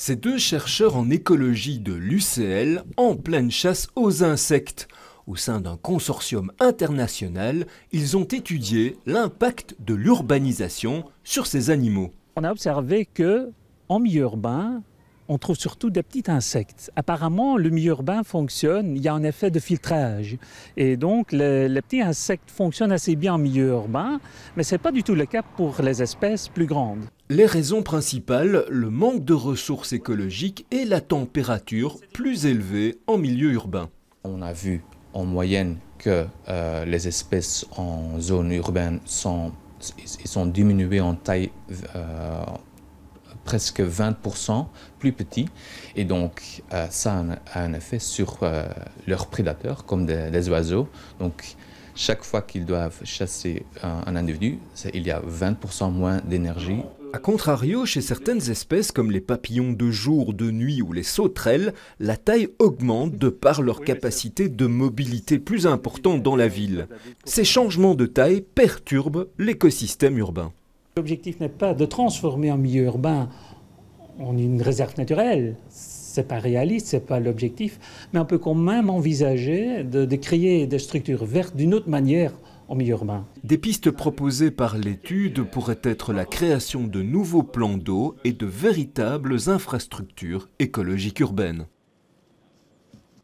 Ces deux chercheurs en écologie de l'UCL en pleine chasse aux insectes. Au sein d'un consortium international, ils ont étudié l'impact de l'urbanisation sur ces animaux. On a observé qu'en milieu urbain, on trouve surtout des petits insectes. Apparemment, le milieu urbain fonctionne, il y a un effet de filtrage. Et donc, les petits insectes fonctionnent assez bien en milieu urbain, mais ce n'est pas du tout le cas pour les espèces plus grandes. Les raisons principales, le manque de ressources écologiques et la température plus élevée en milieu urbain. On a vu en moyenne que les espèces en zone urbaine sont diminuées en taille presque 20% plus petit, et donc ça a un effet sur leurs prédateurs comme des oiseaux. Donc chaque fois qu'ils doivent chasser un individu, il y a 20% moins d'énergie. A contrario, chez certaines espèces comme les papillons de jour, de nuit ou les sauterelles, la taille augmente de par leur capacité de mobilité plus importante dans la ville. Ces changements de taille perturbent l'écosystème urbain. L'objectif n'est pas de transformer un milieu urbain en une réserve naturelle. Ce n'est pas réaliste, ce n'est pas l'objectif. Mais on peut quand même envisager de créer des structures vertes d'une autre manière en milieu urbain. Des pistes proposées par l'étude pourraient être la création de nouveaux plans d'eau et de véritables infrastructures écologiques urbaines.